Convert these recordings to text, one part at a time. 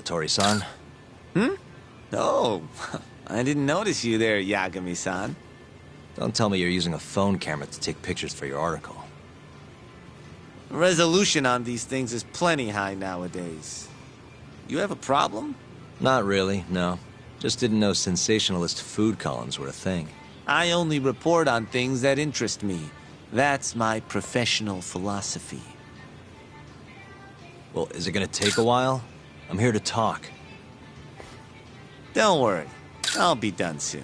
Laboratory-san. Oh, I didn't notice you there, Yagami-san. Don't tell me you're using a phone camera to take pictures for your article. Resolution on these things is plenty high nowadays. You have a problem? Not really, no. Just didn't know sensationalist food columns were a thing. I only report on things that interest me. That's my professional philosophy. Well, is it gonna take a while? I'm here to talk. Don't worry. I'll be done soon.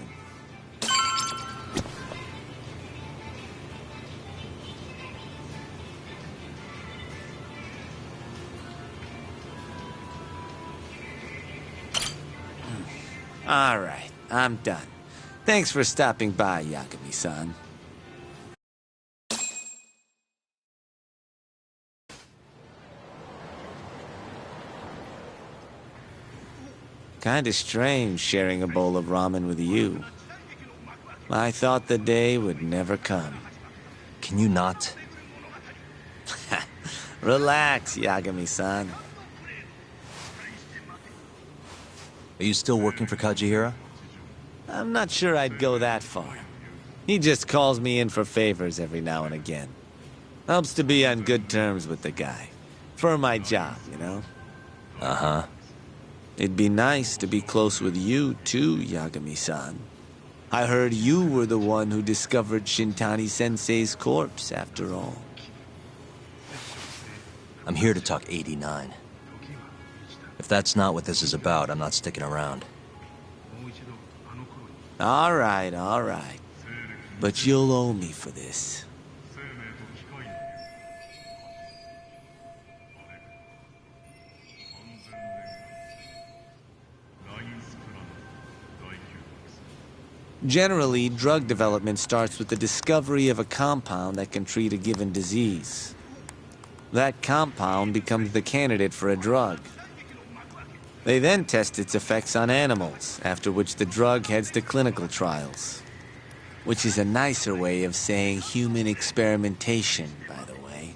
All right, I'm done. Thanks for stopping by, Yagami-san. Kinda strange sharing a bowl of ramen with you. I thought the day would never come. Can you not? Relax, Yagami-san. Are you still working for Kajihira? I'm not sure I'd go that far. He just calls me in for favors every now and again. Helps to be on good terms with the guy. For my job, you know? Uh-huh. It'd be nice to be close with you, too, Yagami-san. I heard you were the one who discovered Shintani-sensei's corpse, after all. I'm here to talk 89. If that's not what this is about, I'm not sticking around. All right. But you'll owe me for this. Generally, drug development starts with the discovery of a compound that can treat a given disease. That compound becomes the candidate for a drug. They then test its effects on animals, after which the drug heads to clinical trials. Which is a nicer way of saying human experimentation, by the way.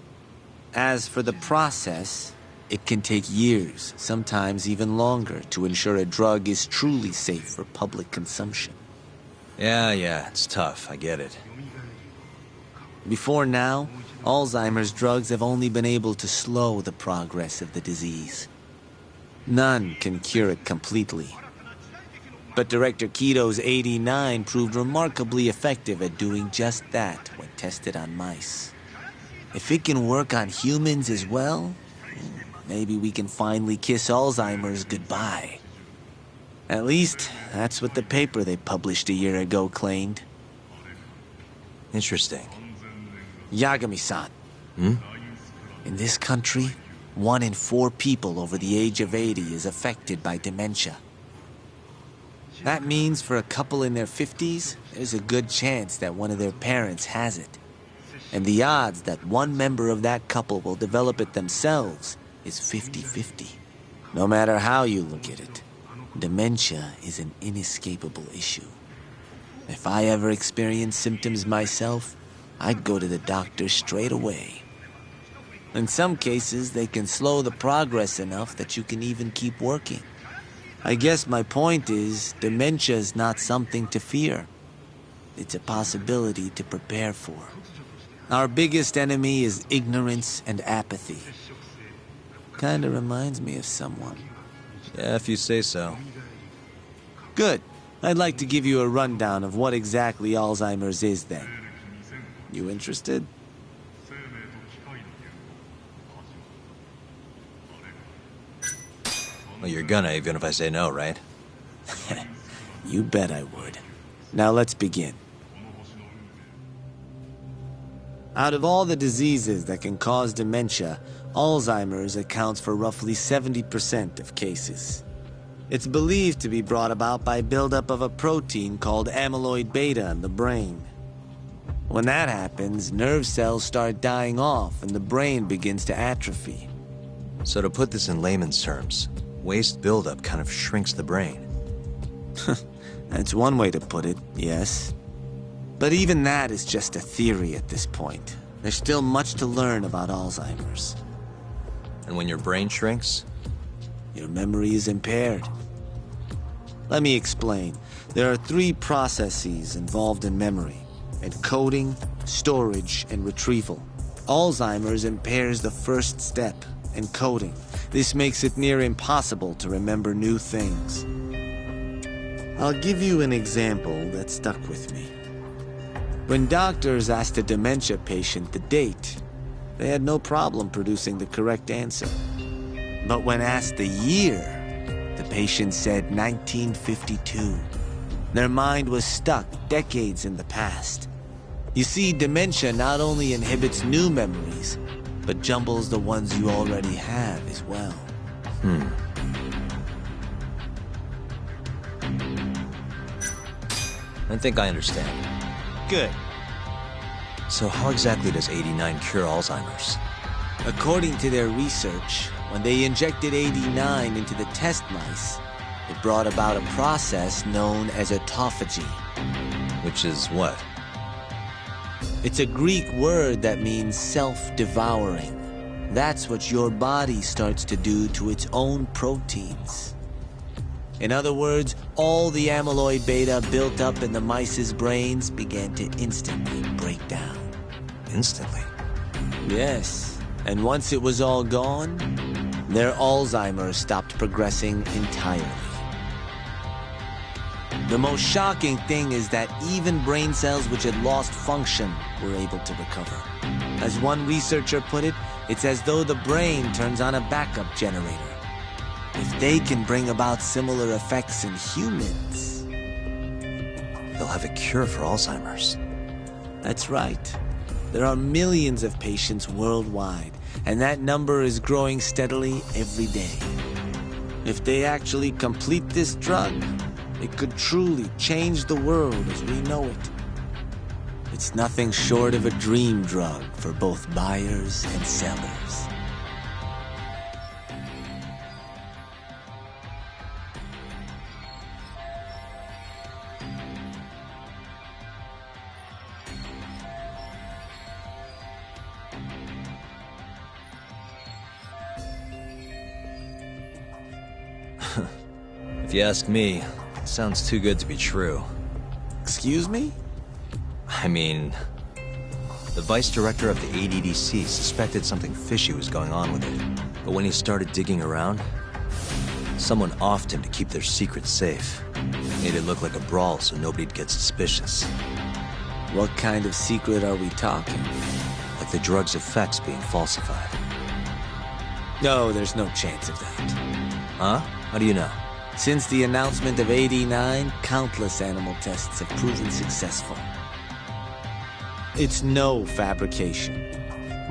As for the process, it can take years, sometimes even longer, to ensure a drug is truly safe for public consumption. Yeah, it's tough, I get it. Before now, Alzheimer's drugs have only been able to slow the progress of the disease. None can cure it completely. But Director Kito's 89 proved remarkably effective at doing just that when tested on mice. If it can work on humans as well, maybe we can finally kiss Alzheimer's goodbye. At least, that's what the paper they published a year ago claimed. Interesting. Yagami-san. In this country, 1 in 4 people over the age of 80 is affected by dementia. That means for a couple in their 50s, there's a good chance that one of their parents has it. And the odds that one member of that couple will develop it themselves is 50-50. No matter how you look at it, dementia is an inescapable issue. If I ever experienced symptoms myself, I'd go to the doctor straight away. In some cases, they can slow the progress enough that you can even keep working. I guess my point is, dementia is not something to fear. It's a possibility to prepare for. Our biggest enemy is ignorance and apathy. Kinda reminds me of someone. Yeah, if you say so. Good. I'd like to give you a rundown of what exactly Alzheimer's is then. You interested? Well, you're gonna, even if I say no, right? You bet I would. Now let's begin. Out of all the diseases that can cause dementia, Alzheimer's accounts for roughly 70% of cases. It's believed to be brought about by buildup of a protein called amyloid beta in the brain. When that happens, nerve cells start dying off and the brain begins to atrophy. So to put this in layman's terms, waste buildup kind of shrinks the brain. That's one way to put it, yes. But even that is just a theory at this point. There's still much to learn about Alzheimer's. And when your brain shrinks? your memory is impaired. Let me explain. There are 3 processes involved in memory: encoding, storage, and retrieval. Alzheimer's impairs the first step, encoding. This makes it near impossible to remember new things. I'll give you an example that stuck with me. When doctors asked a dementia patient the date, they had no problem producing the correct answer. But when asked the year, the patient said 1952. Their mind was stuck decades in the past. You see, dementia not only inhibits new memories, but jumbles the ones you already have as well. I think I understand. Good. So how exactly does 89 cure Alzheimer's? According to their research, when they injected 89 into the test mice, it brought about a process known as autophagy. Which is what? It's a Greek word that means self-devouring. That's what your body starts to do to its own proteins. In other words, all the amyloid beta built up in the mice's brains began to instantly break down. Instantly? Yes, and once it was all gone, their Alzheimer's stopped progressing entirely. The most shocking thing is that even brain cells which had lost function were able to recover. As one researcher put it, it's as though the brain turns on a backup generator. If they can bring about similar effects in humans, They'll have a cure for Alzheimer's. that's right. There are millions of patients worldwide, and that number is growing steadily every day. If they actually complete this drug, it could truly change the world as we know it. It's nothing short of a dream drug for both buyers and sellers. If you ask me, it sounds too good to be true. Excuse me? I mean, the vice director of the ADDC suspected something fishy was going on with it. But when he started digging around, someone offed him to keep their secret safe. Made it look like a brawl so nobody'd get suspicious. What kind of secret are we talking? Like the drug's effects being falsified. No, there's no chance of that. Huh? How do you know? Since the announcement of 89, countless animal tests have proven successful. It's no fabrication.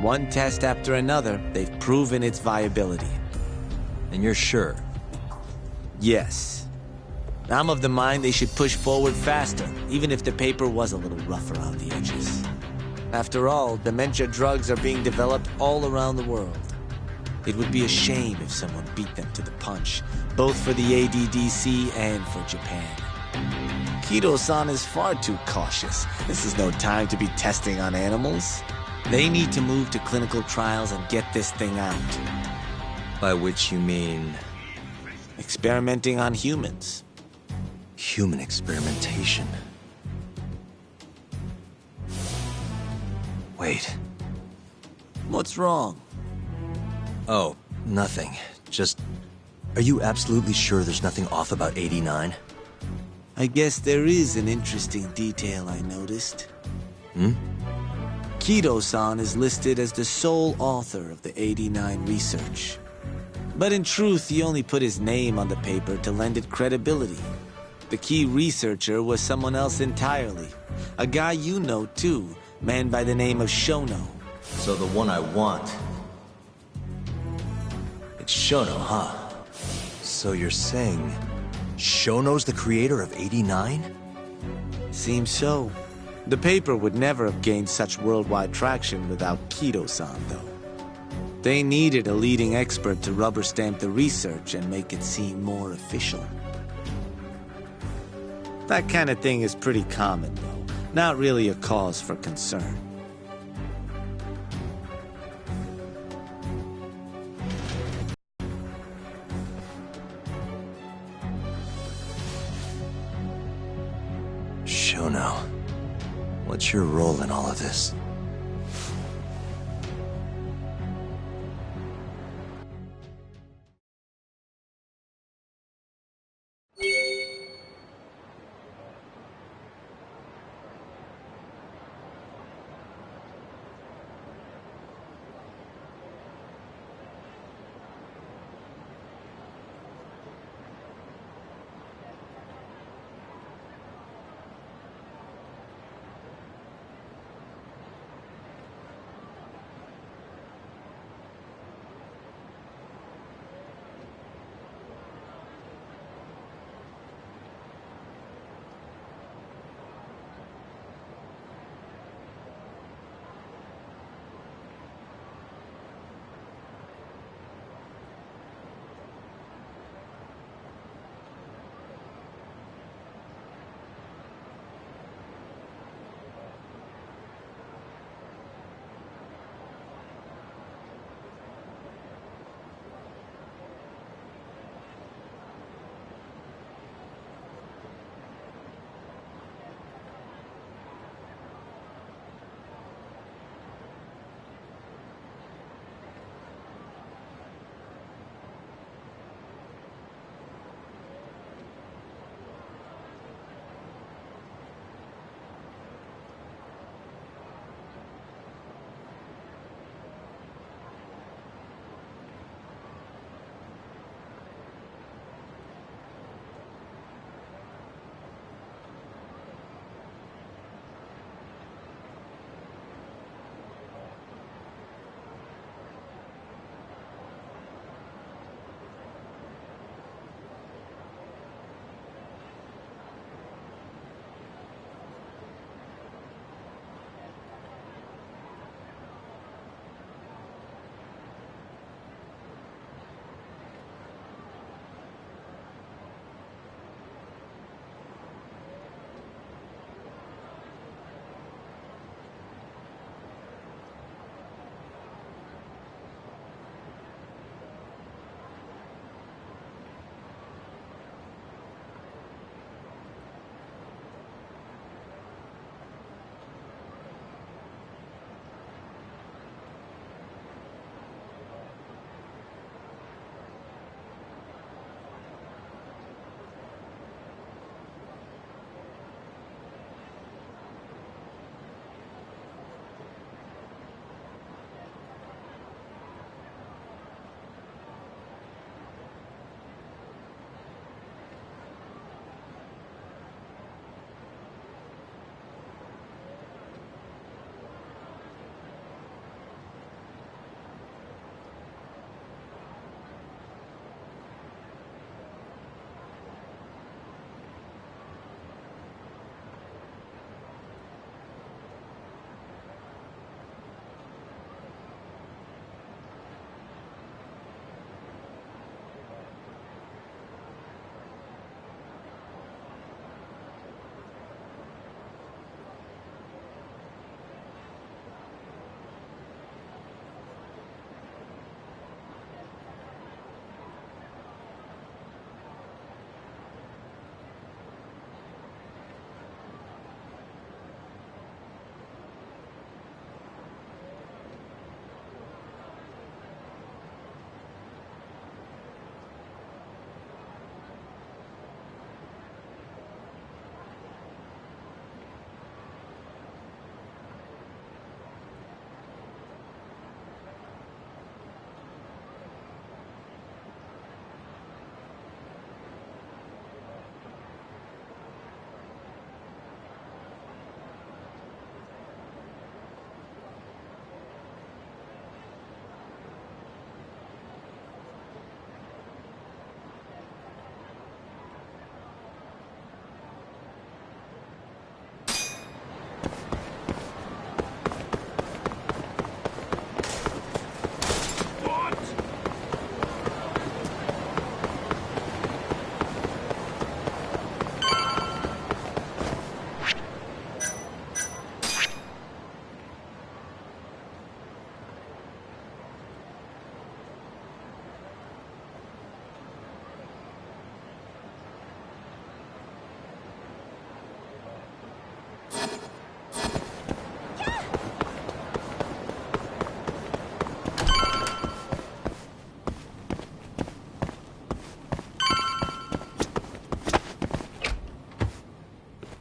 One test after another, they've proven its viability. And you're sure? Yes. I'm of the mind they should push forward faster, even if the paper was a little rough around the edges. After all, dementia drugs are being developed all around the world. It would be a shame if someone beat them to the punch, both for the ADDC and for Japan. Kido-san is far too cautious. This is no time to be testing on animals. They need to move to clinical trials and get this thing out. By which you mean... Experimenting on humans. human experimentation. Wait. What's wrong? Oh, nothing. Just... Are you absolutely sure there's nothing off about 89? I guess there is an interesting detail I noticed. Kido-san is listed as the sole author of the 89 research. But in truth, he only put his name on the paper to lend it credibility. The key researcher was someone else entirely. A guy you know, too, man by the name of Shono. So the one I want... It's Shono, huh? So you're saying... Shono's the creator of 89? Seems so. The paper would never have gained such worldwide traction without Kido-san, though. They needed a leading expert to rubber stamp the research and make it seem more official. That kind of thing is pretty common, though. Not really a cause for concern. Shono, what's your role in all of this?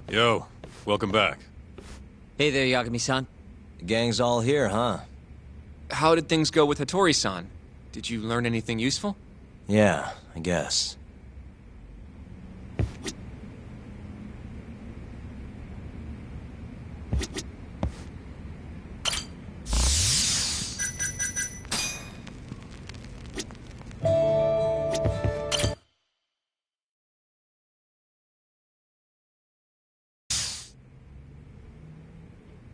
Yo, welcome back. Hey there, Yagami-san. The gang's all here, huh? How did things go with Hattori-san? Did you learn anything useful? Yeah, I guess.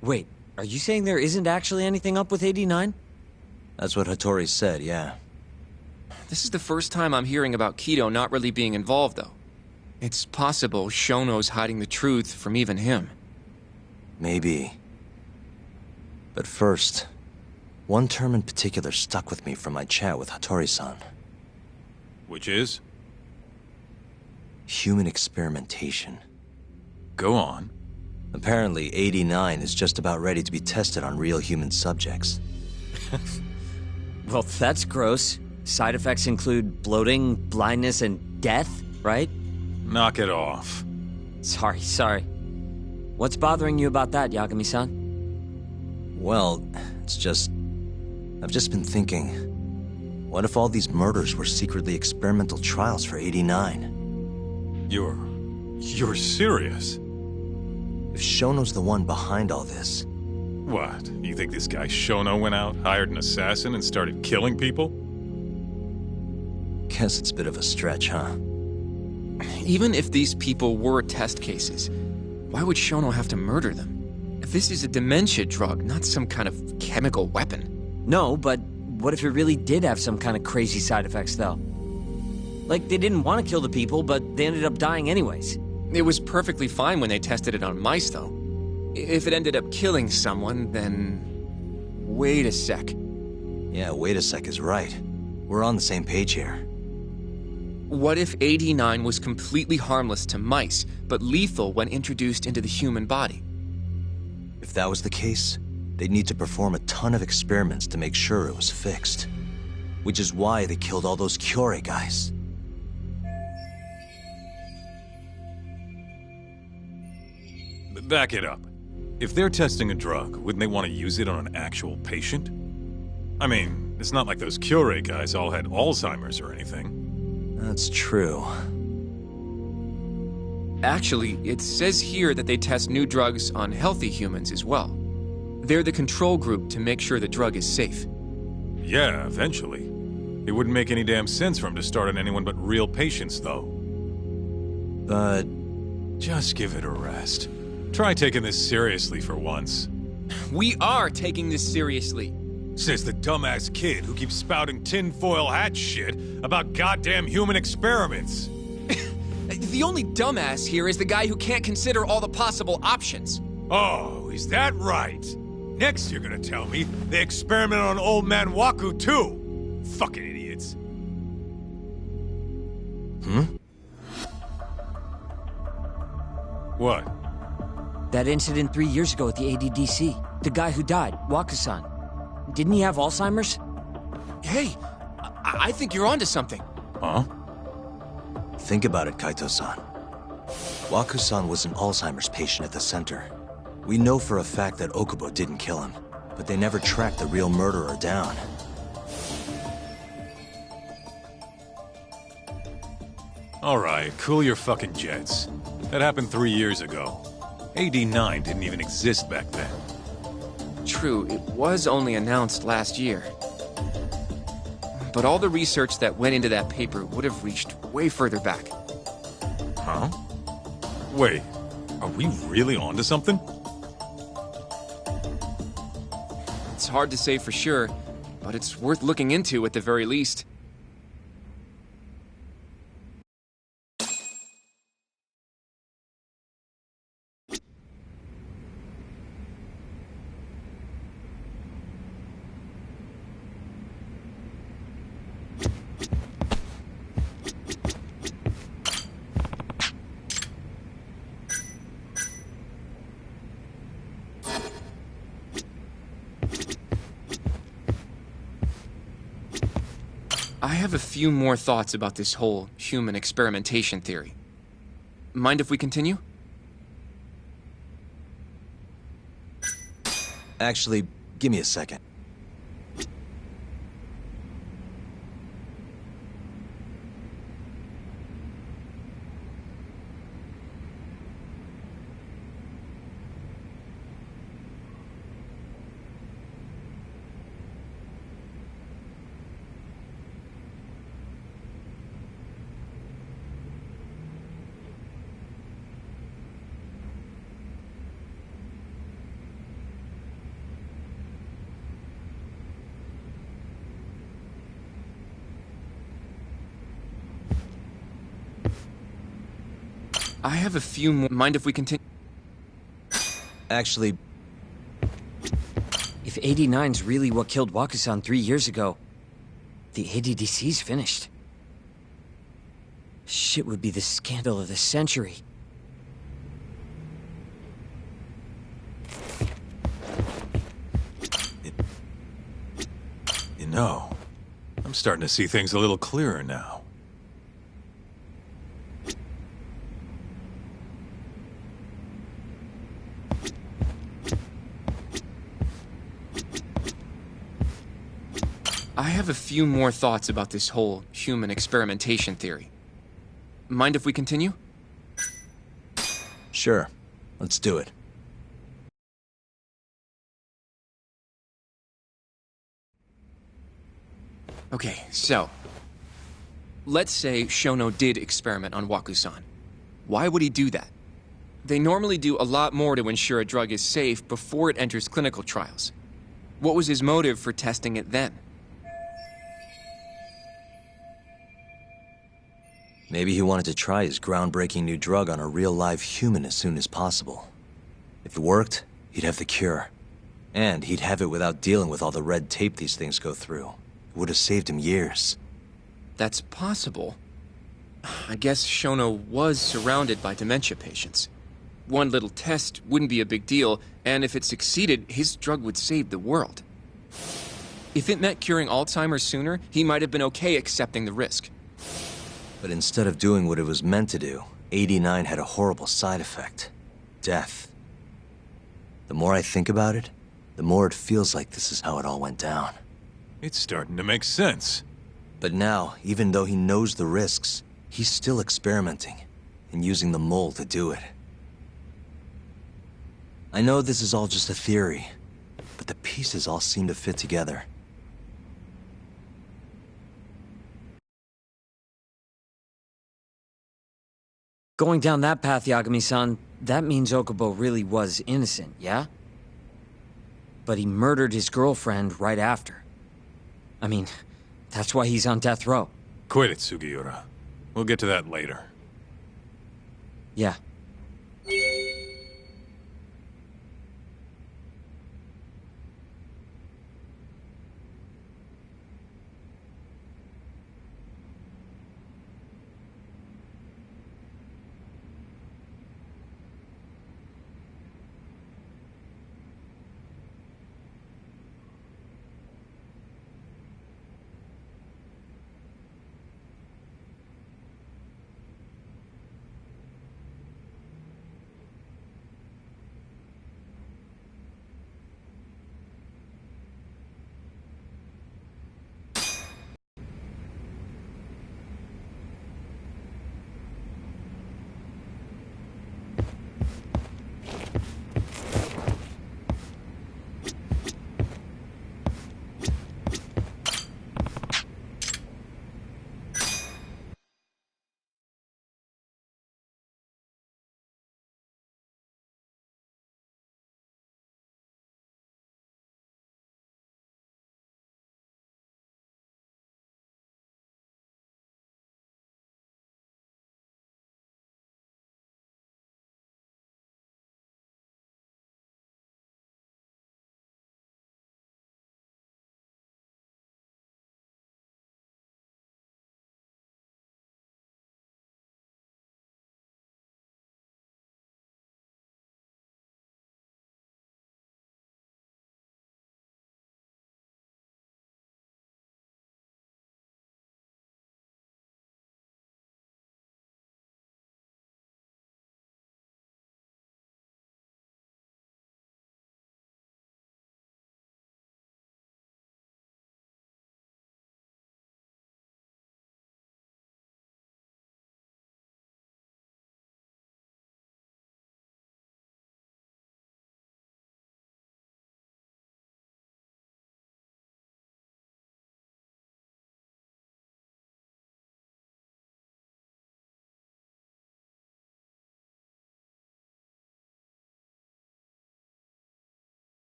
Wait, are you saying there isn't actually anything up with 89? That's what Hattori said, yeah. This is the first time I'm hearing about Kido not really being involved, though. It's possible Shono's hiding the truth from even him. Maybe. But first, one term in particular stuck with me from my chat with Hattori-san. Which is? Human experimentation. Go on. Apparently, 89 is just about ready to be tested on real human subjects. Well, that's gross. Side effects include bloating, blindness, and death, right? Knock it off. Sorry. What's bothering you about that, Yagami-san? Well, I've just been thinking, what if all these murders were secretly experimental trials for 89? You're serious? If Shono's the one behind all this... What? You think this guy Shono went out, hired an assassin, and started killing people? Guess it's a bit of a stretch, huh? Even if these people were test cases, why would Shono have to murder them? This is a dementia drug, not some kind of chemical weapon. No, but what if it really did have some kind of crazy side effects, though? Like, they didn't want to kill the people, but they ended up dying anyways. It was perfectly fine when they tested it on mice, though. If it ended up killing someone, then... Wait a sec. Yeah, wait a sec is right. We're on the same page here. What if 89 was completely harmless to mice, but lethal when introduced into the human body? If that was the case, they'd need to perform a ton of experiments to make sure it was fixed. Which is why they killed all those Kyorei guys. Back it up. If they're testing a drug, wouldn't they want to use it on an actual patient? I mean, it's not like those Kyorei guys all had Alzheimer's or anything. That's true. Actually, it says here that they test new drugs on healthy humans as well. They're the control group to make sure the drug is safe. Yeah, eventually. It wouldn't make any damn sense for him to start on anyone but real patients, though. But... just give it a rest. Try taking this seriously for once. We are taking this seriously. Says the dumbass kid who keeps spouting tinfoil hat shit about goddamn human experiments. The only dumbass here is the guy who can't consider all the possible options. Oh, is that right? Next you're gonna tell me they experiment on old man Waku too. Fucking idiots. What? That incident 3 years ago at the ADDC. The guy who died, Waku-san. Didn't he have Alzheimer's? Hey, I think you're onto something. Huh? think about it, Kaito-san. Waku-san was an Alzheimer's patient at the center. We know for a fact that Okubo didn't kill him, but they never tracked the real murderer down. Alright, cool your fucking jets. That happened 3 years ago. AD9 didn't even exist back then. True, it was only announced last year. But all the research that went into that paper would have reached way further back. Huh? Wait, are we really onto something? It's hard to say for sure, but it's worth looking into at the very least. I have a few more thoughts about this whole human experimentation theory. Mind if we continue? Actually, give me a second. I have a few more. Mind if we continue? Actually, If 89's really what killed Wakusan 3 years ago, the ADDC's finished. Shit would be the scandal of the century. You know, I'm starting to see things a little clearer now. I have a few more thoughts about this whole human experimentation theory. Mind if we continue? sure. Let's do it. Okay, so... let's say Shono did experiment on Wakusan. Why would he do that? They normally do a lot more to ensure a drug is safe before it enters clinical trials. What was his motive for testing it then? Maybe he wanted to try his groundbreaking new drug on a real live human as soon as possible. If it worked, he'd have the cure. And he'd have it without dealing with all the red tape these things go through. It would have saved him years. That's possible. I guess Shono was surrounded by dementia patients. One little test wouldn't be a big deal, and if it succeeded, his drug would save the world. If it meant curing Alzheimer's sooner, he might have been okay accepting the risk. But instead of doing what it was meant to do, 89 had a horrible side effect. Death. The more I think about it, the more it feels like this is how it all went down. It's starting to make sense. But now, even though he knows the risks, he's still experimenting and using the mole to do it. I know this is all just a theory, but the pieces all seem to fit together. Going down that path, Yagami-san, that means Okubo really was innocent, yeah? But he murdered his girlfriend right after. I mean, that's why he's on death row. Quit it, Sugiura. We'll get to that later. Yeah.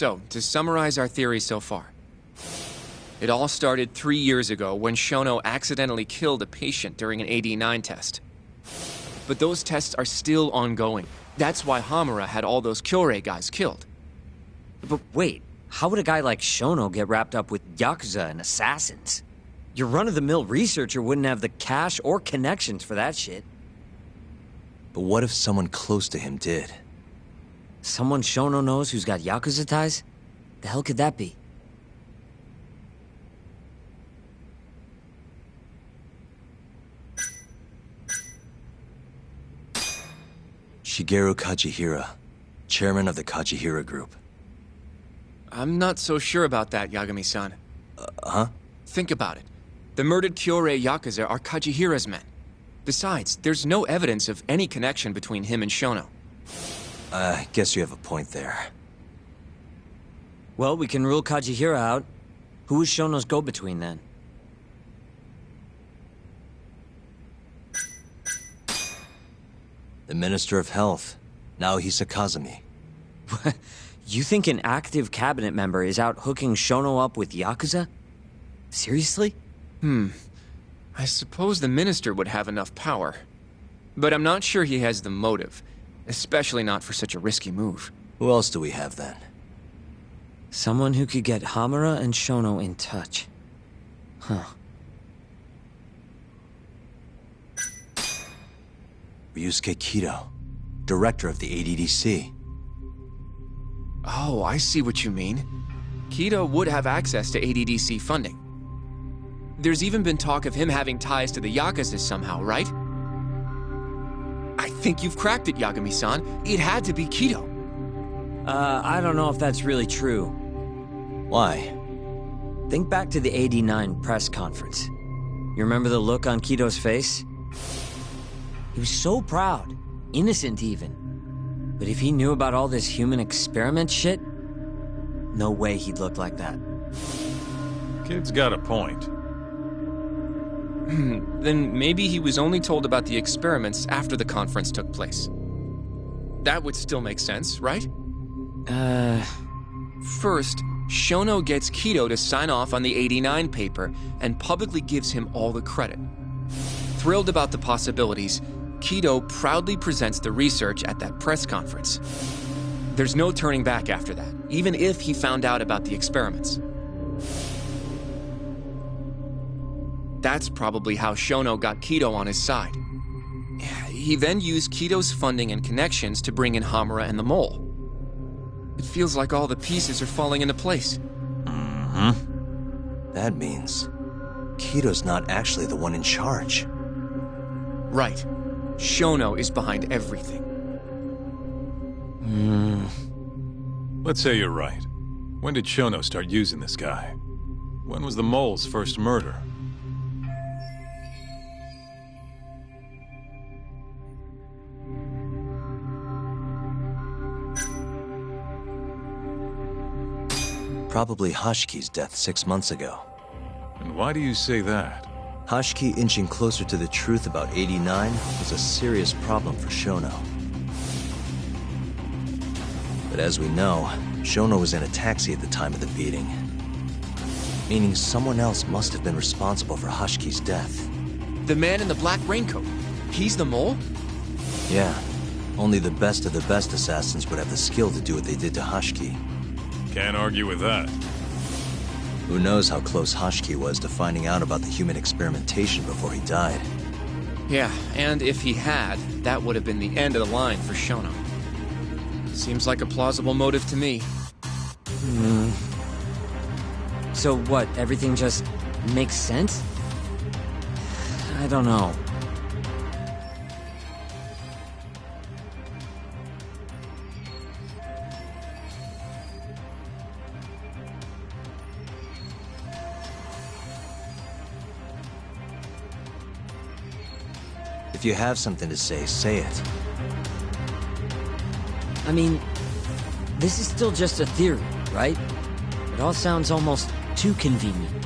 So, to summarize our theory so far. It all started 3 years ago when Shono accidentally killed a patient during an AD9 test. But those tests are still ongoing. That's why Hamura had all those Kyorei guys killed. But wait, how would a guy like Shono get wrapped up with Yakuza and assassins? Your run-of-the-mill researcher wouldn't have the cash or connections for that shit. But what if someone close to him did? Someone Shono knows who's got Yakuza ties? The hell could that be? Shigeru Kajihira, chairman of the Kajihira Group. I'm not so sure about that, Yagami-san. Huh? Think about it. The murdered Kyorei Yakuza are Kajihira's men. Besides, there's no evidence of any connection between him and Shono. I guess you have a point there. Well, we can rule Kajihira out. Who is Shono's go-between then? The Minister of Health, Naohisa Kazumi. You think an active cabinet member is out hooking Shono up with Yakuza? Seriously? I suppose the minister would have enough power. But I'm not sure he has the motive. Especially not for such a risky move. Who else do we have then? Someone who could get Hamura and Shono in touch. Huh. Ryusuke Kido, director of the ADDC. Oh, I see what you mean. Kido would have access to ADDC funding. There's even been talk of him having ties to the Yakuza somehow, right? I think you've cracked it, Yagami-san. It had to be Kido. I don't know if that's really true. Why? Think back to the AD9 press conference. You remember the look on Kido's face? He was so proud, innocent even. But if he knew about all this human experiment shit, no way he'd look like that. Kid's got a point. Then maybe he was only told about the experiments after the conference took place. That would still make sense, right? First, Shono gets Kido to sign off on the 89 paper and publicly gives him all the credit. Thrilled about the possibilities, Kido proudly presents the research at that press conference. There's no turning back after that, even if he found out about the experiments. That's probably how Shono got Kido on his side. He then used Kido's funding and connections to bring in Hamura and the Mole. It feels like all the pieces are falling into place. That means Kido's not actually the one in charge. Right. Shono is behind everything. Let's say you're right. When did Shono start using this guy? When was the Mole's first murder? Probably Hashki's death 6 months ago. And why do you say that? Hashki inching closer to the truth about 89 was a serious problem for Shono. But as we know, Shono was in a taxi at the time of the beating. Meaning someone else must have been responsible for Hashki's death. The man in the black raincoat. He's the Mole? Yeah. Only the best of the best assassins would have the skill to do what they did to Hashki. Can't argue with that. Who knows how close Hashki was to finding out about the human experimentation before he died. Yeah, and if he had, that would have been the end of the line for Shono. Seems like a plausible motive to me. So what, everything just makes sense? I don't know. If you have something to say it. I mean, this is still just a theory, right? It all sounds almost too convenient.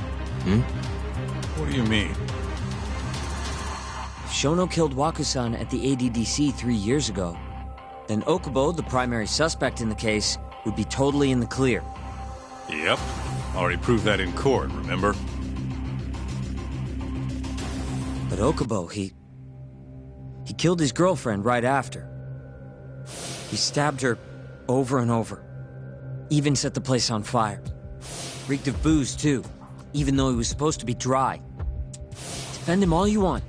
What do you mean? If Shono killed Wakusan at the ADDC 3 years ago, then Okubo, the primary suspect in the case, would be totally in the clear. Yep. Already proved that in court, remember? But Okubo, he killed his girlfriend right after. He stabbed her over and over. Even set the place on fire. Reeked of booze, too, even though he was supposed to be dry. Defend him all you want,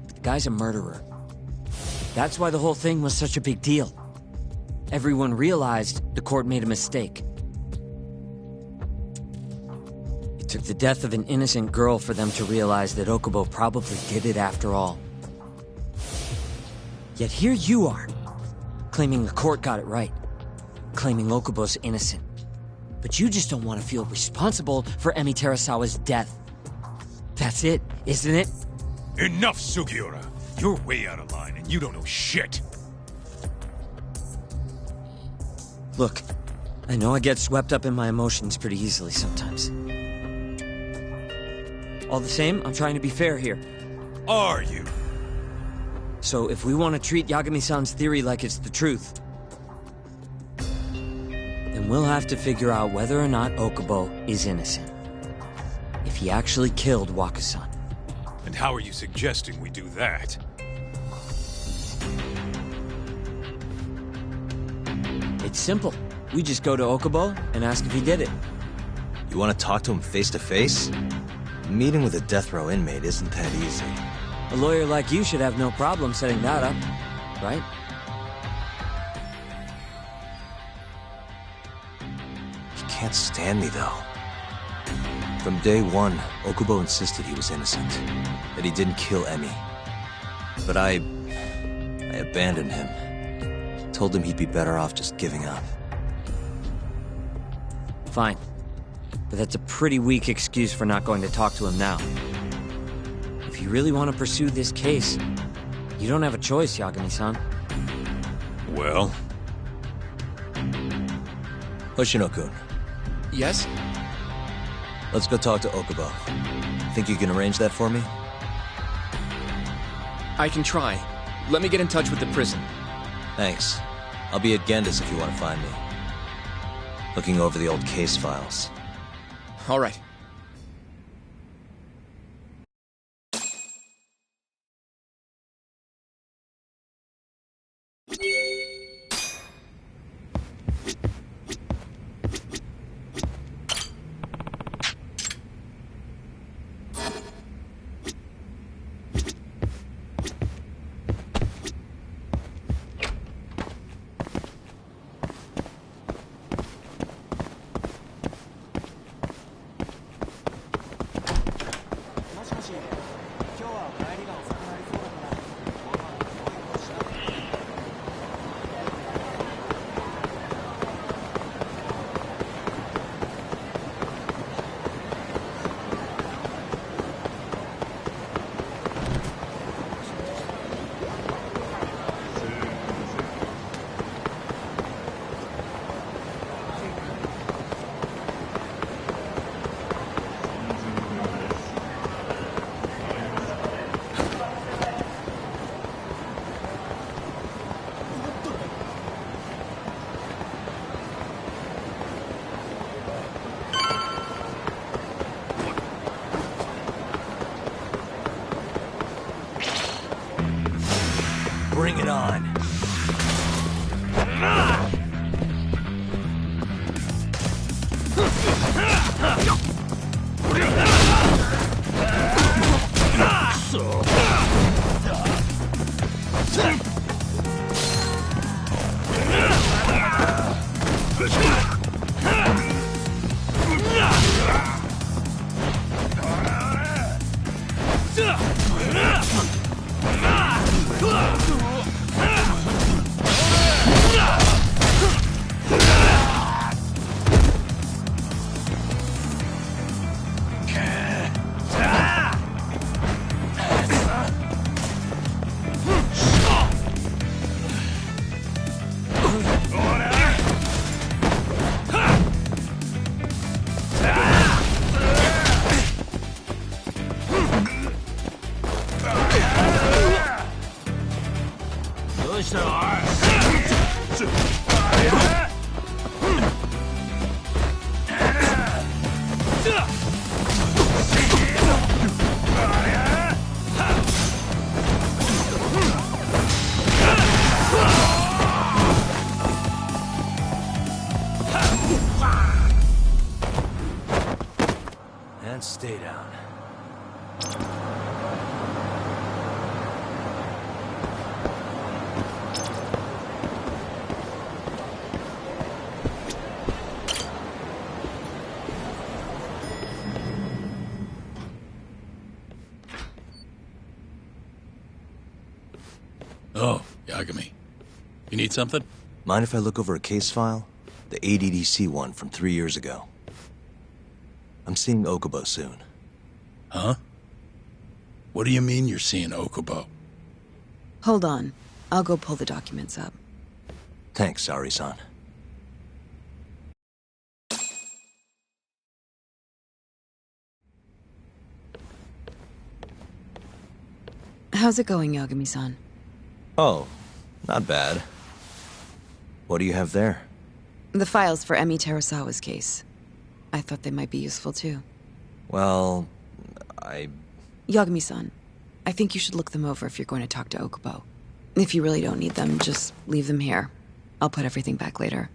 but the guy's a murderer. That's why the whole thing was such a big deal. Everyone realized the court made a mistake. It took the death of an innocent girl for them to realize that Okubo probably did it after all. Yet here you are, claiming the court got it right, claiming Okubo's innocent. But you just don't want to feel responsible for Emi Terasawa's death. That's it, isn't it? Enough, Sugiura! You're way out of line, and you don't know shit! Look, I know I get swept up in my emotions pretty easily sometimes. All the same, I'm trying to be fair here. Are you? So if we want to treat Yagami-san's theory like it's the truth, then we'll have to figure out whether or not Okubo is innocent. If he actually killed Waka-san. And how are you suggesting we do that? It's simple. We just go to Okubo and ask if he did it. You want to talk to him face to face? Meeting with a death row inmate isn't that easy. A lawyer like you should have no problem setting that up, right? He can't stand me, though. From day one, Okubo insisted he was innocent, that he didn't kill Emi. But I abandoned him. Told him he'd be better off just giving up. Fine. But that's a pretty weak excuse for not going to talk to him now. If you really want to pursue this case, you don't have a choice, Yagami-san. Well? Hoshino-kun, Yes? let's go talk to Okubo. Think you can arrange that for me? I can try. Let me get in touch with the prison. Thanks. I'll be at Genda's if you want to find me. Looking over the old case files. All right. Bring it on. And stay down. Oh, Yagami. You need something? Mind if I look over a case file? The ADDC one from 3 years ago. I'm seeing Okubo soon. Huh? What do you mean you're seeing Okubo? Hold on. I'll go pull the documents up. Thanks, Ari-san. How's it going, Yagami-san? Oh, not bad. What do you have there? The files for Emi Terasawa's case. I thought they might be useful too. Well, Yagami-san, I think you should look them over if you're going to talk to Okubo. If you really don't need them, just leave them here. I'll put everything back later.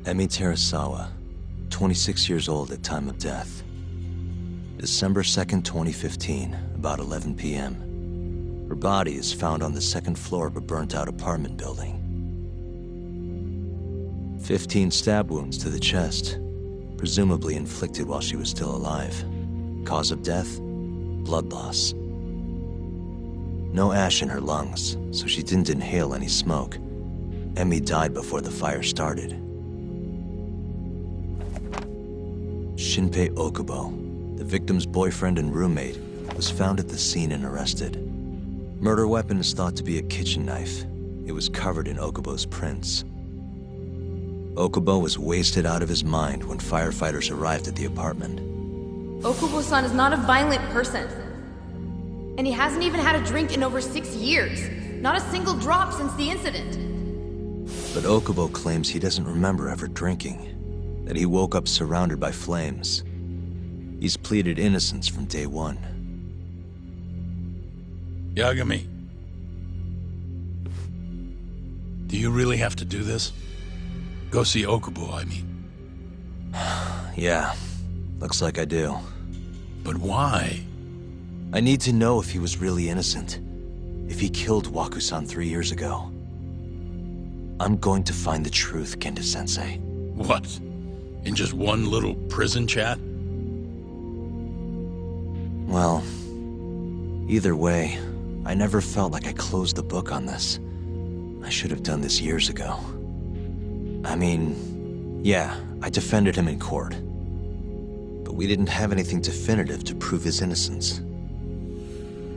Emi Terasawa, 26 years old at time of death. December 2nd, 2015, about 11 p.m. Her body is found on the second floor of a burnt-out apartment building. 15 stab wounds to the chest, presumably inflicted while she was still alive. Cause of death? Blood loss. No ash in her lungs, so she didn't inhale any smoke. Emi died before the fire started. Shinpei Okubo, the victim's boyfriend and roommate, was found at the scene and arrested. Murder weapon is thought to be a kitchen knife. It was covered in Okubo's prints. Okubo was wasted out of his mind when firefighters arrived at the apartment. Okubo-san is not a violent person. And he hasn't even had a drink in over 6 years. Not a single drop since the incident. But Okubo claims he doesn't remember ever drinking. That he woke up surrounded by flames. He's pleaded innocence from day one. Yagami. Do you really have to do this? Go see Okubo, I mean. Yeah, looks like I do. But why? I need to know if he was really innocent. If he killed Waku-san 3 years ago. I'm going to find the truth, Kenta-sensei. What? In just one little prison chat? Well, either way, I never felt like I closed the book on this. I should have done this years ago. I mean, yeah, I defended him in court. But we didn't have anything definitive to prove his innocence.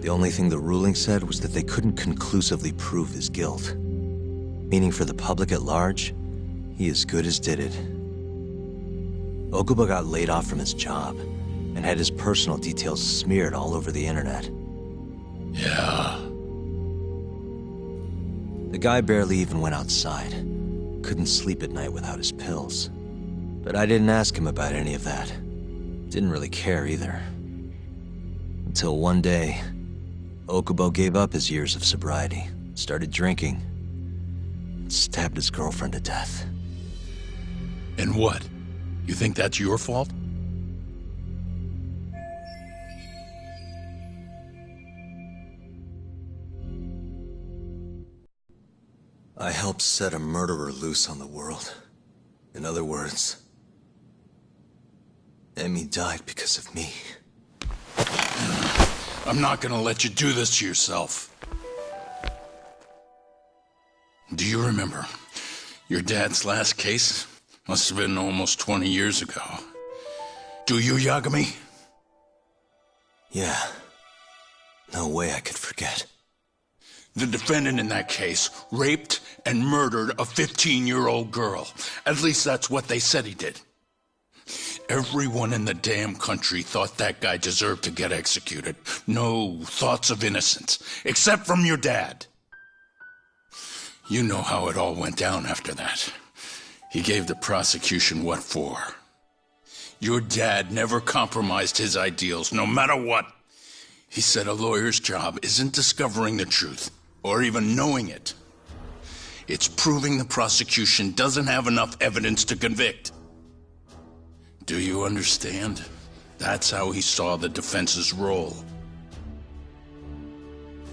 The only thing the ruling said was that they couldn't conclusively prove his guilt. Meaning for the public at large, he as good as did it. Okubo got laid off from his job and had his personal details smeared all over the internet. Yeah. The guy barely even went outside. Couldn't sleep at night without his pills. But I didn't ask him about any of that. Didn't really care either. Until one day, Okubo gave up his years of sobriety, started drinking, and stabbed his girlfriend to death. And what? You think that's your fault? I helped set a murderer loose on the world. In other words, Emi died because of me. I'm not gonna let you do this to yourself. Do you remember your dad's last case? Must have been almost 20 years ago. Do you, Yagami? Yeah. No way I could forget. The defendant in that case raped and murdered a 15-year-old girl. At least that's what they said he did. Everyone in the damn country thought that guy deserved to get executed. No thoughts of innocence, except from your dad. You know how it all went down after that. He gave the prosecution what for. Your dad never compromised his ideals, no matter what. He said a lawyer's job isn't discovering the truth, or even knowing it. It's proving the prosecution doesn't have enough evidence to convict. Do you understand? That's how he saw the defense's role.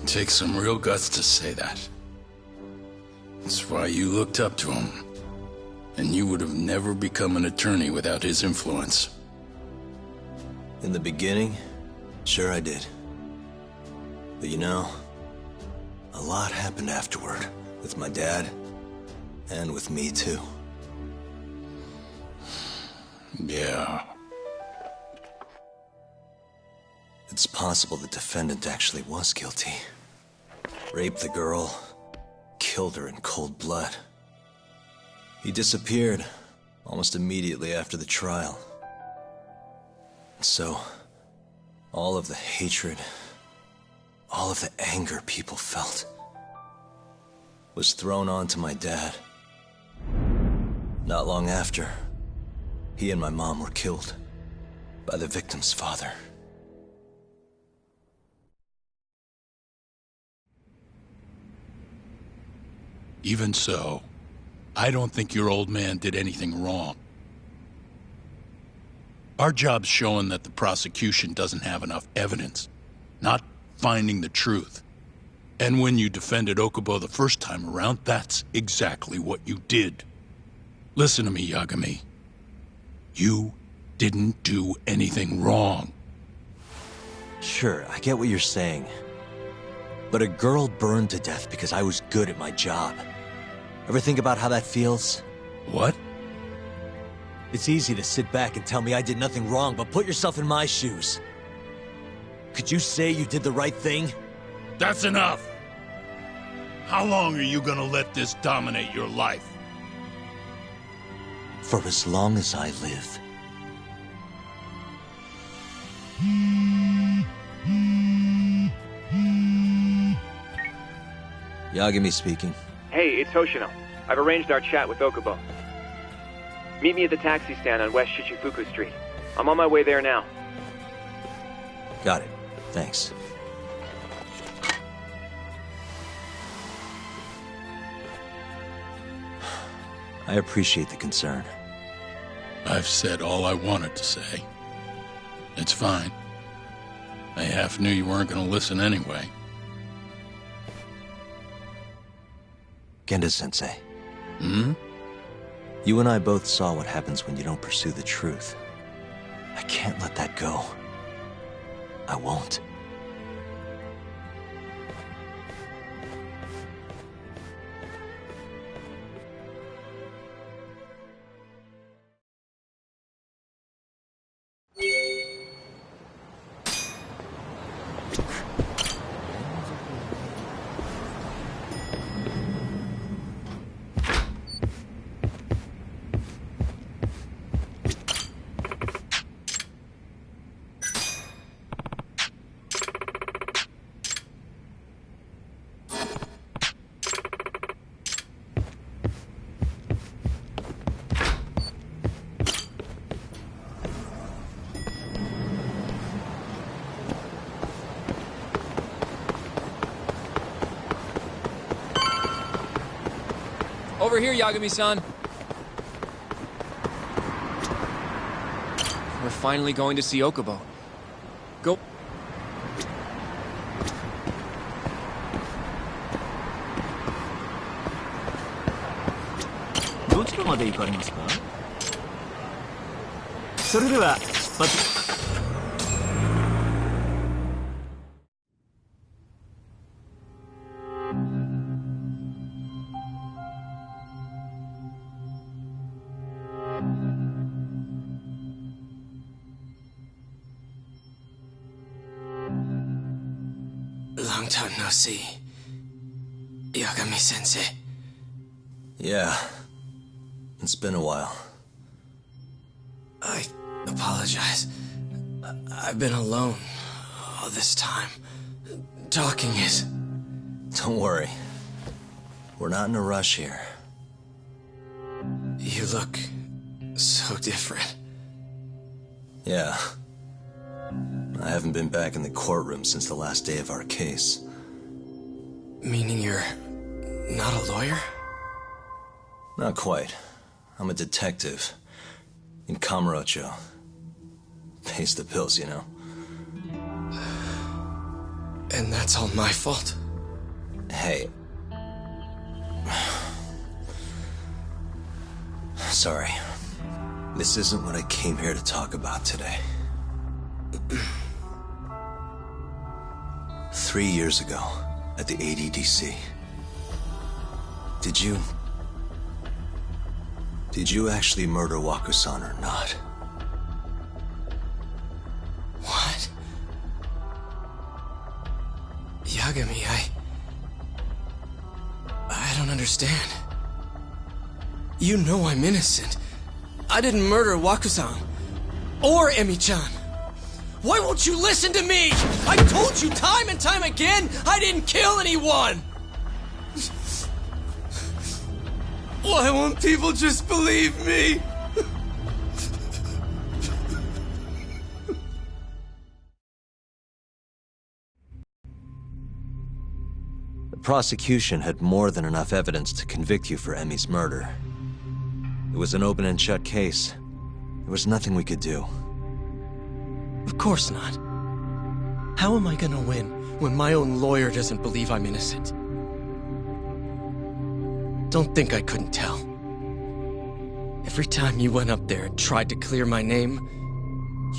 It takes some real guts to say that. That's why you looked up to him. And you would have never become an attorney without his influence. In the beginning, sure I did. But you know, a lot happened afterward, with my dad, and with me too. Yeah. It's possible the defendant actually was guilty. Raped the girl, killed her in cold blood. He disappeared almost immediately after the trial. So, all of the hatred, all of the anger people felt was thrown onto my dad. Not long after, he and my mom were killed by the victim's father. Even so, I don't think your old man did anything wrong. Our job's showing that the prosecution doesn't have enough evidence, not finding the truth. And when you defended Okubo the first time around, that's exactly what you did. Listen to me, Yagami. You didn't do anything wrong. Sure, I get what you're saying. But a girl burned to death because I was good at my job. Ever think about how that feels? What? It's easy to sit back and tell me I did nothing wrong, but put yourself in my shoes. Could you say you did the right thing? That's enough! How long are you gonna let this dominate your life? For as long as I live. Yagami speaking. Hey, it's Hoshino. I've arranged our chat with Okubo. Meet me at the taxi stand on West Shichifuku Street. I'm on my way there now. Got it. Thanks. I appreciate the concern. I've said all I wanted to say. It's fine. I half knew you weren't gonna listen anyway. Genda-sensei. Hmm? You and I both saw what happens when you don't pursue the truth. I can't let that go. I won't. Over here, Yagami-san. We're finally going to see Okubo. Go. Long time no see. Yagami-sensei. Yeah. It's been a while. I apologize. I've been alone all this time. Talking is... Don't worry. We're not in a rush here. You look so different. Yeah. I haven't been back in the courtroom since the last day of our case. Meaning you're not a lawyer? Not quite. I'm a detective. In Kamurocho. Pays the bills, you know. And that's all my fault? Hey. Sorry. This isn't what I came here to talk about today. 3 years ago, at the ADDC. Did you actually murder Waku-san or not? What? Yagami, I don't understand. You know I'm innocent. I didn't murder Waku-san. Or Emi-chan. Why won't you listen to me? I told you time and time again I didn't kill anyone! Why won't people just believe me? The prosecution had more than enough evidence to convict you for Emi's murder. It was an open and shut case. There was nothing we could do. Of course not. How am I gonna win when my own lawyer doesn't believe I'm innocent? Don't think I couldn't tell. Every time you went up there and tried to clear my name,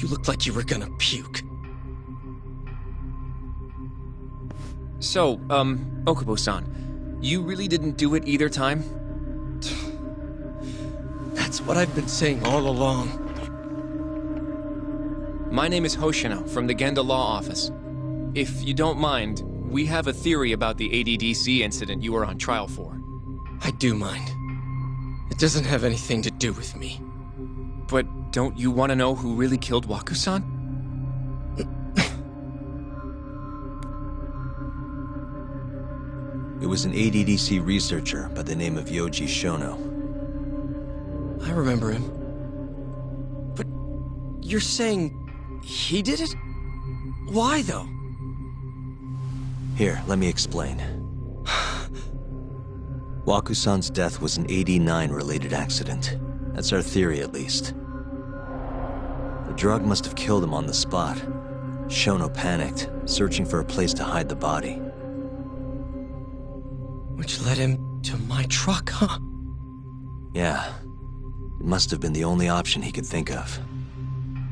you looked like you were gonna puke. So, Okubo-san, you really didn't do it either time? That's what I've been saying all along. My name is Hoshino from the Genda Law Office. If you don't mind, we have a theory about the ADDC incident you were on trial for. I do mind. It doesn't have anything to do with me. But don't you want to know who really killed Waku-san? It was an ADDC researcher by the name of Yoji Shono. I remember him. But you're saying he did it? Why, though? Here, let me explain. Waku-san's death was an 89-related accident. That's our theory, at least. The drug must have killed him on the spot. Shono panicked, searching for a place to hide the body. Which led him to my truck, huh? Yeah. It must have been the only option he could think of.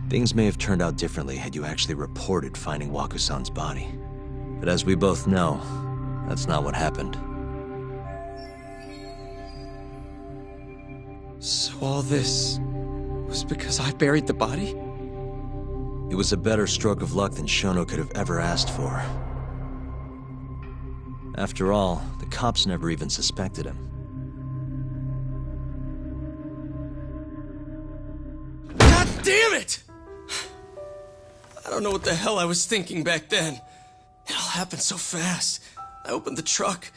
Things may have turned out differently had you actually reported finding Waku-san's body. But as we both know, that's not what happened. So all this was because I buried the body? It was a better stroke of luck than Shono could have ever asked for. After all, the cops never even suspected him. God damn it! I don't know what the hell I was thinking back then. It all happened so fast. I opened the truck,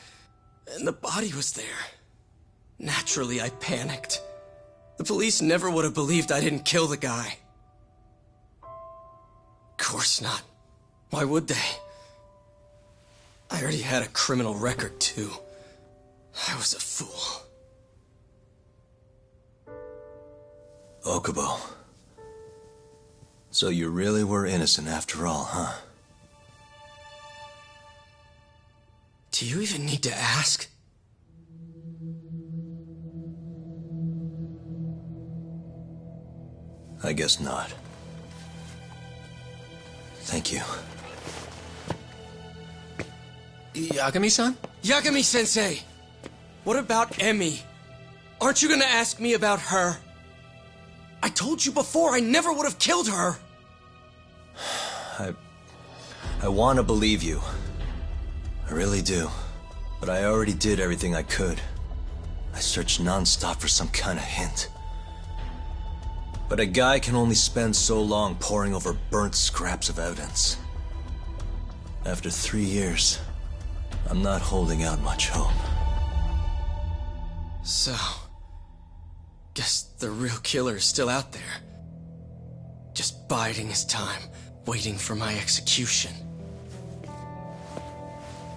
and the body was there. Naturally, I panicked. The police never would have believed I didn't kill the guy. Of course not. Why would they? I already had a criminal record, too. I was a fool. Okubo. So you really were innocent after all, huh? Do you even need to ask? I guess not. Thank you. Yagami-san? Yagami-sensei! What about Emi? Aren't you gonna ask me about her? I told you before I never would have killed her! I want to believe you. I really do. But I already did everything I could. I searched non-stop for some kind of hint. But a guy can only spend so long poring over burnt scraps of evidence. After 3 years, I'm not holding out much hope. So, guess the real killer is still out there. Just biding his time, waiting for my execution.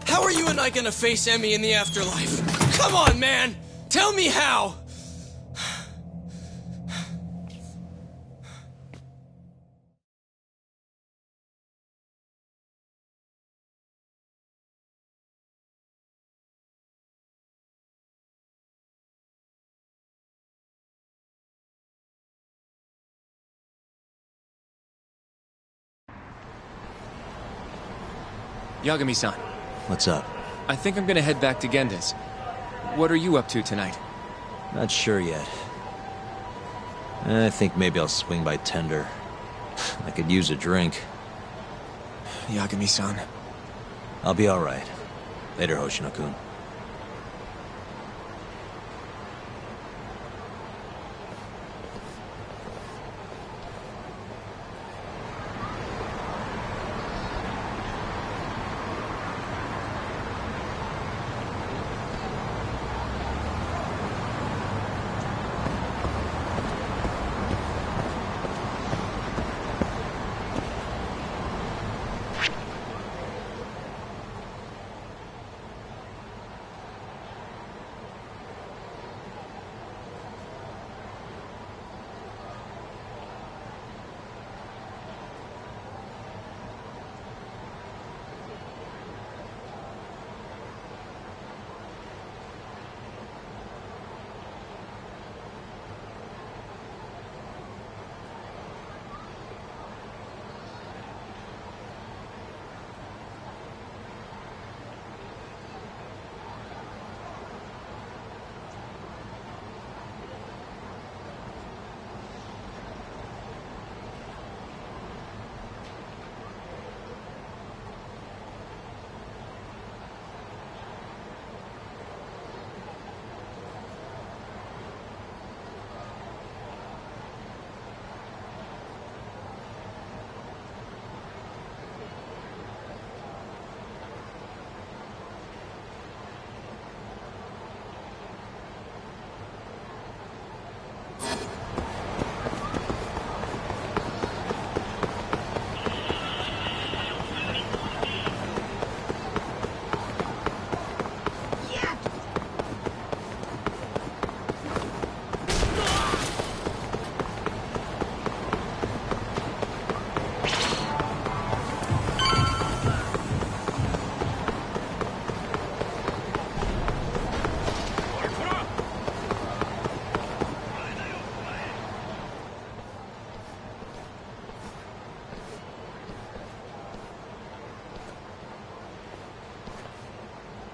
How are you and I gonna face Emmy in the afterlife? Come on, man! Tell me how! Yagami-san, What's up? I think I'm gonna head back to Genda's. What are you up to tonight? Not sure yet. I think maybe I'll swing by Tender. I could use a drink. Yagami-san. I'll be alright. Later, Hoshino-kun.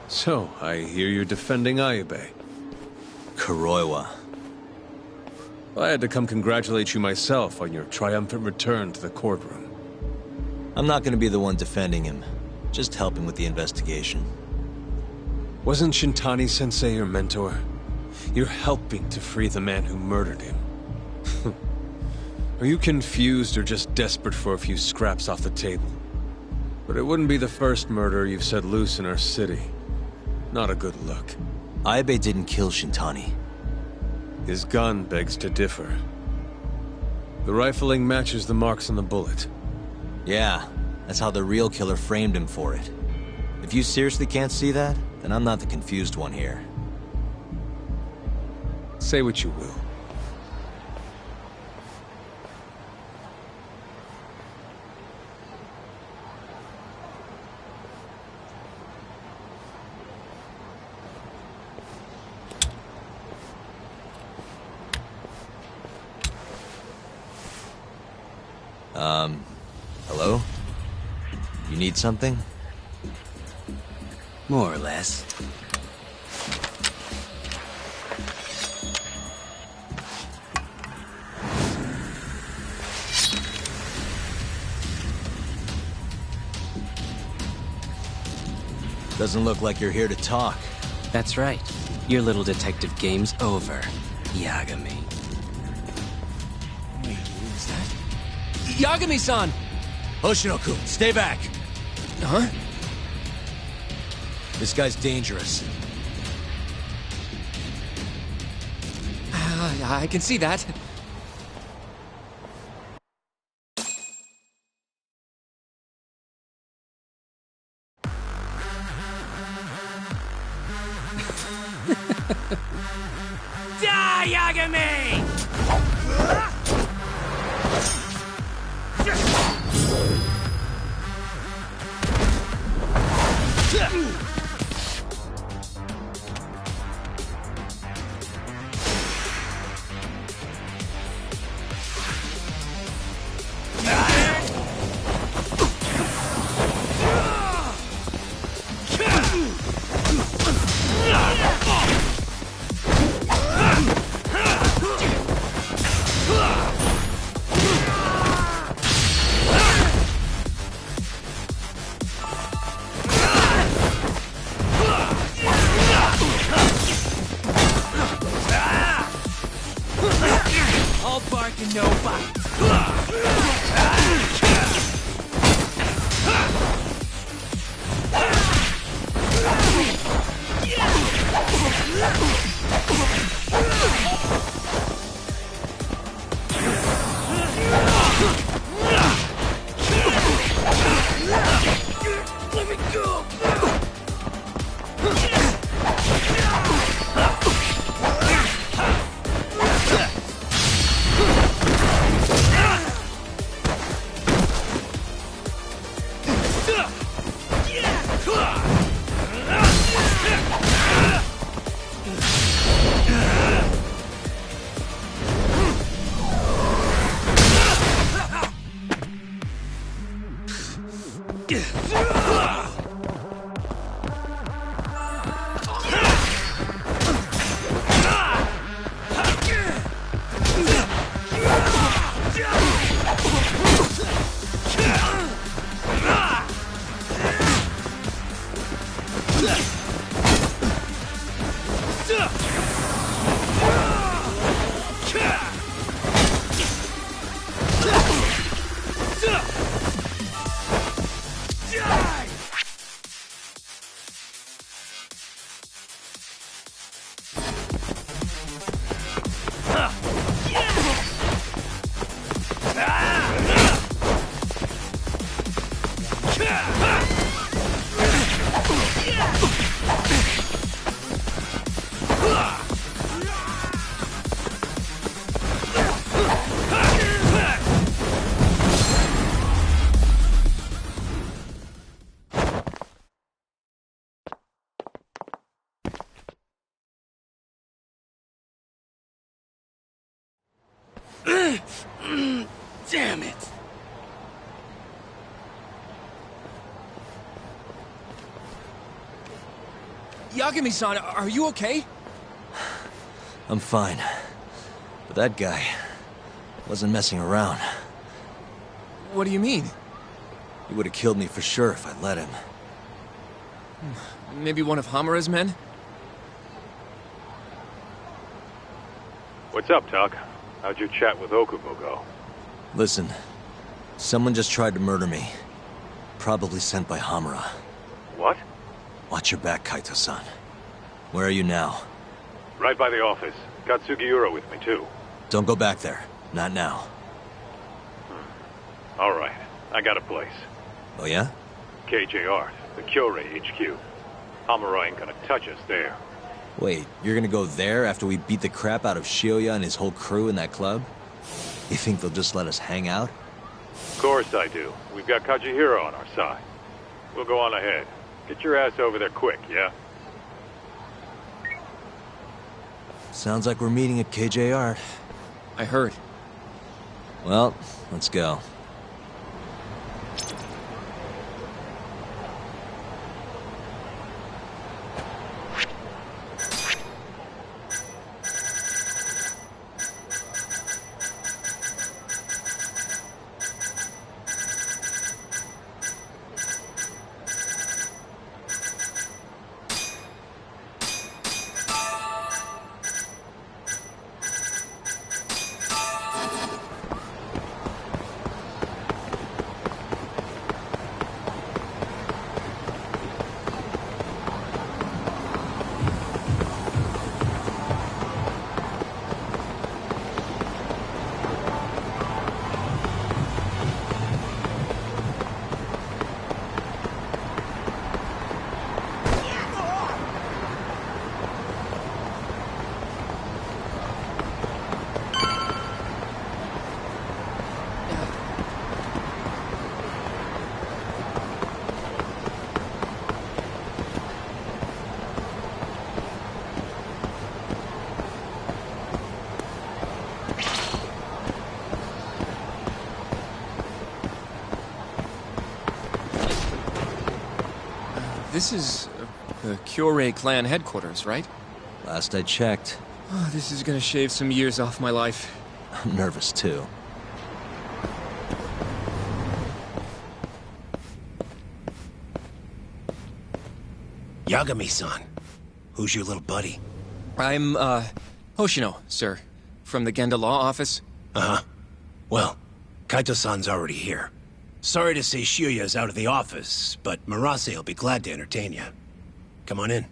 So, I hear you're defending Ayube. Kuroiwa. I had to come congratulate you myself on your triumphant return to the courtroom. I'm not gonna be the one defending him. Just helping with the investigation. Wasn't Shintani-sensei your mentor? You're helping to free the man who murdered him. Are you confused or just desperate for a few scraps off the table? But it wouldn't be the first murder you've set loose in our city. Not a good look. Ayube didn't kill Shintani. His gun begs to differ. The rifling matches the marks on the bullet. Yeah, that's how the real killer framed him for it. If you seriously can't see that, then I'm not the confused one here. Say what you will. Hello? You need something? More or less. Doesn't look like you're here to talk. That's right. Your little detective game's over, Yagami. Wait, what was that? Yagami-san! Hoshino-kun, stay back! Huh? This guy's dangerous. I can see that. Die, Yagami! All bark and no bite. Let me go! Damn it! Yagami-san, are you okay? I'm fine. But that guy wasn't messing around. What do you mean? He would have killed me for sure if I let him. Maybe one of Hamura's men? What's up, Tuck? How'd your chat with Okubo go? Listen, someone just tried to murder me. Probably sent by Hamura. What? Watch your back, Kaito-san. Where are you now? Right by the office. Got Sugiura with me, too. Don't go back there. Not now. All right. I got a place. Oh yeah? KJ Art, the Kyorei HQ. Hamura ain't gonna touch us there. Wait, you're gonna go there after we beat the crap out of Shioya and his whole crew in that club? You think they'll just let us hang out? Of course I do. We've got Kajihiro on our side. We'll go on ahead. Get your ass over there quick, yeah? Sounds like we're meeting at KJ Art. I heard. Well, let's go. This is the Kyorei clan headquarters, right? Last I checked. Oh, this is gonna shave some years off my life. I'm nervous too. Yagami-san. Who's your little buddy? I'm, Hoshino, sir. From the Genda Law Office. Uh-huh. Well, Kaito-san's already here. Sorry to say Shiuya's out of the office, but Murase will be glad to entertain you. Come on in.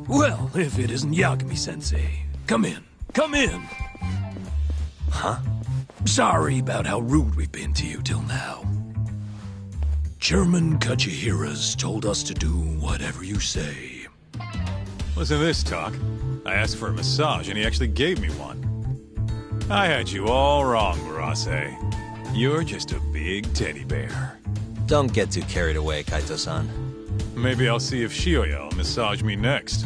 Well, if it isn't Yagami-sensei. Come in. Come in! Huh? Sorry about how rude we've been to you till now. Chairman Kachihira's told us to do whatever you say. Listen to this talk. I asked for a massage and he actually gave me one. I had you all wrong, Murase. You're just a big teddy bear. Don't get too carried away, Kaito-san. Maybe I'll see if Shiuya will massage me next.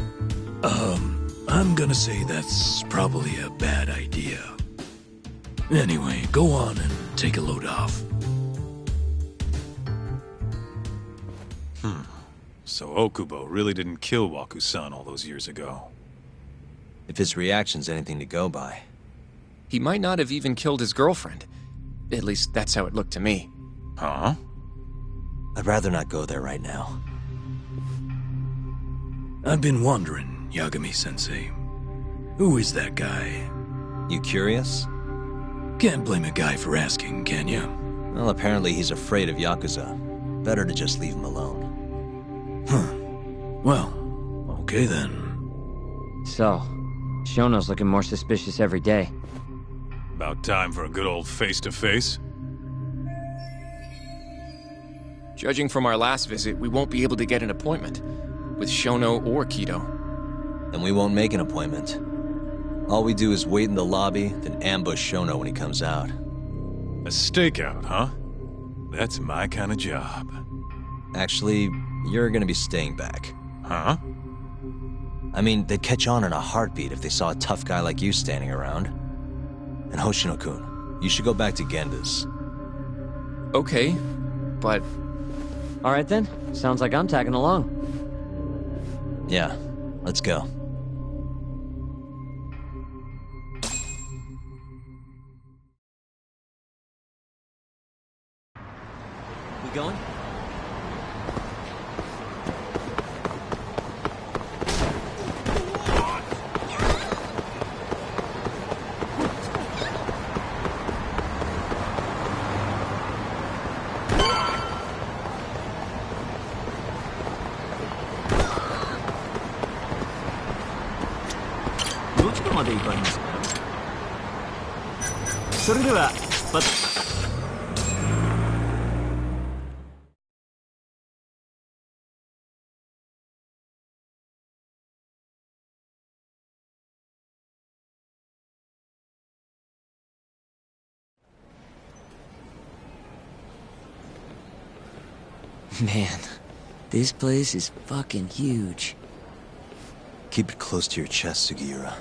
I'm gonna say that's probably a bad idea. Anyway, go on and take a load off. So Okubo really didn't kill Waku-san all those years ago. If his reaction's anything to go by. He might not have even killed his girlfriend. At least that's how it looked to me. Huh? I'd rather not go there right now. I've been wondering, Yagami-sensei. Who is that guy? You curious? Can't blame a guy for asking, can you? Well, apparently he's afraid of Yakuza. Better to just leave him alone. Huh. Well, okay then. So, Shono's looking more suspicious every day. About time for a good old face-to-face. Judging from our last visit, we won't be able to get an appointment. With Shono or Kido. Then we won't make an appointment. All we do is wait in the lobby, then ambush Shono when he comes out. A stakeout, huh? That's my kind of job. Actually, you're gonna be staying back. Huh? I mean, they'd catch on in a heartbeat if they saw a tough guy like you standing around. And Hoshino-kun, you should go back to Genda's. Okay, but... Alright then, sounds like I'm tagging along. Yeah, let's go. We going? まで行かれますか？それでは出発。Man, this place is fucking huge. Keep it close to your chest, Sugiura.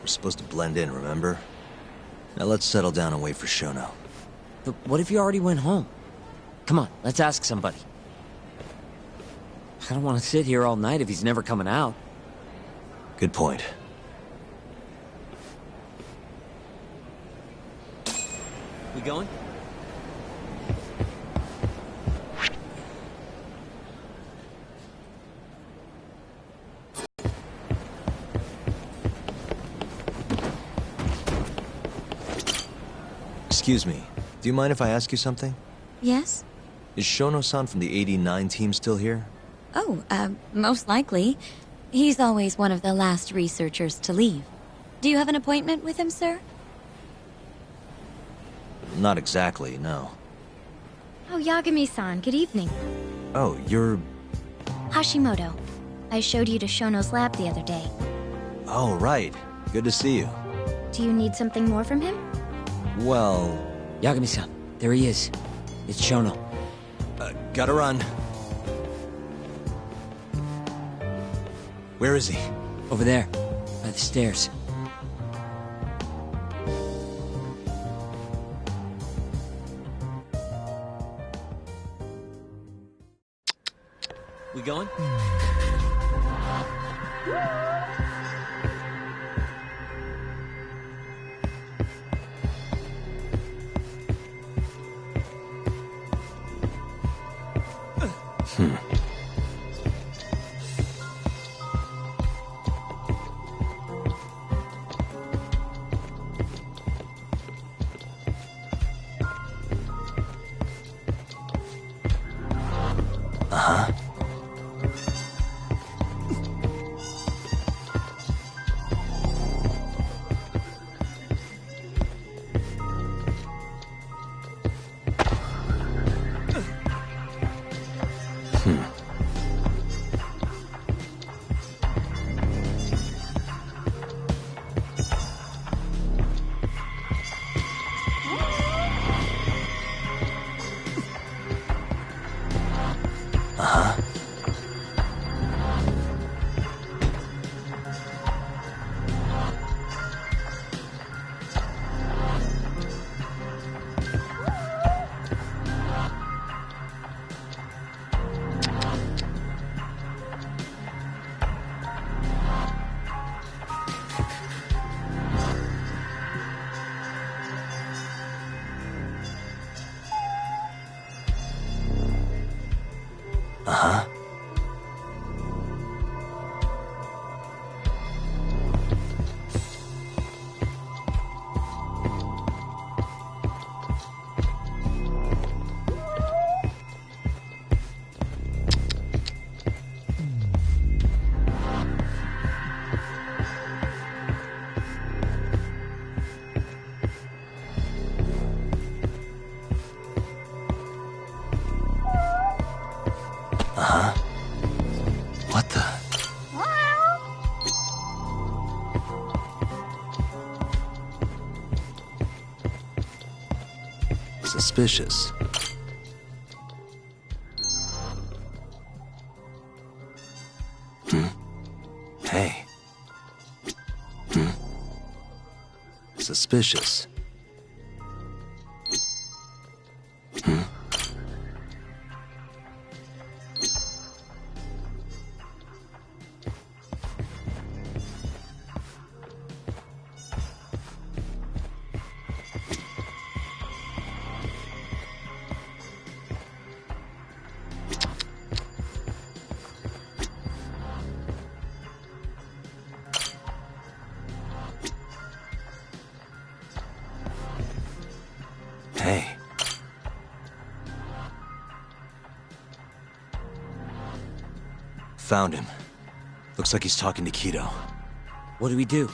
We're supposed to blend in, remember? Now let's settle down and wait for Shono. But what if you already went home? Come on, let's ask somebody. I don't want to sit here all night if he's never coming out. Good point. We going? Excuse me, do you mind if I ask you something? Yes? Is Shono-san from the 89 team still here? Oh, most likely. He's always one of the last researchers to leave. Do you have an appointment with him, sir? Not exactly, no. Oh, Yagami-san, good evening. Oh, you're... Hashimoto. I showed you to Shono's lab the other day. Oh, right. Good to see you. Do you need something more from him? Well... Yagami-san, there he is. It's Shono. Gotta run. Where is he? Over there, by the stairs. We going? Uh-huh. Uh-huh. Uh-huh. What the? Suspicious. Hey. Suspicious. Hey. Found him. Looks like he's talking to Kido. What do we do?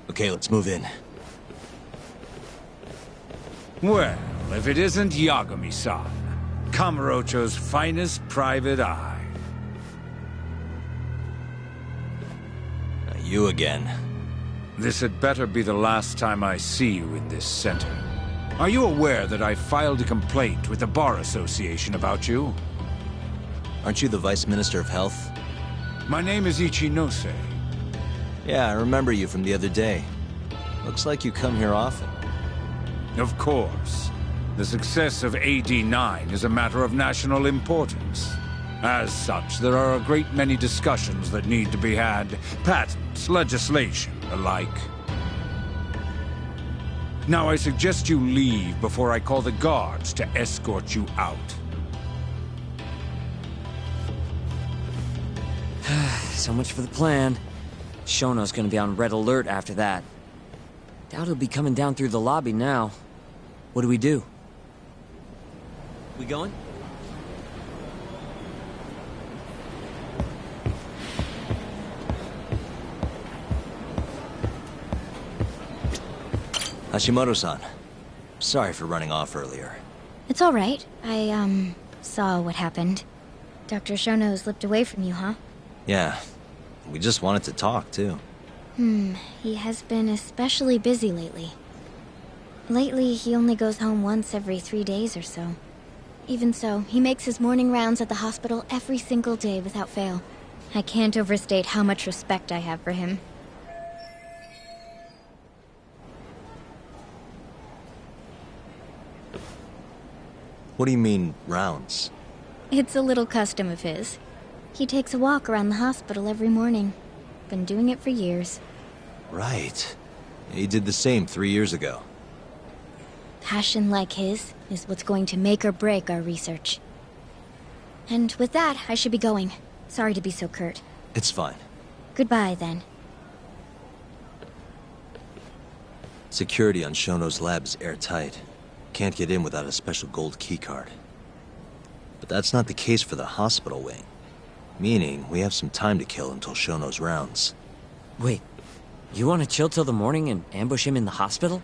Okay, let's move in. Well, if it isn't Yagami-san, Kamurocho's finest private eye. You again. This had better be the last time I see you in this center. Are you aware that I filed a complaint with the Bar Association about you? Aren't you the Vice Minister of Health? My name is Ichinose. Yeah, I remember you from the other day. Looks like you come here often. Of course. The success of AD-9 is a matter of national importance. As such, there are a great many discussions that need to be had. Patents, legislation, alike. Now I suggest you leave before I call the guards to escort you out. So much for the plan. Shono's gonna be on red alert after that. Doubt he'll be coming down through the lobby now. What do we do? We going? Hashimoto-san. Sorry for running off earlier. It's all right. I, saw what happened. Dr. Shono slipped away from you, huh? Yeah. We just wanted to talk, too. He has been especially busy lately. Lately, he only goes home once every 3 days or so. Even so, he makes his morning rounds at the hospital every single day without fail. I can't overstate how much respect I have for him. What do you mean, rounds? It's a little custom of his. He takes a walk around the hospital every morning. Been doing it for years. Right. He did the same 3 years ago. Passion like his is what's going to make or break our research. And with that, I should be going. Sorry to be so curt. It's fine. Goodbye, then. Security on Shono's lab is airtight. Can't get in without a special gold keycard. But that's not the case for the hospital wing. Meaning, we have some time to kill until Shono's rounds. Wait, you want to chill till the morning and ambush him in the hospital?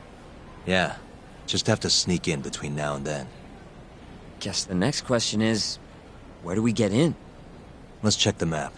Yeah, just have to sneak in between now and then. Guess the next question is, where do we get in? Let's check the map.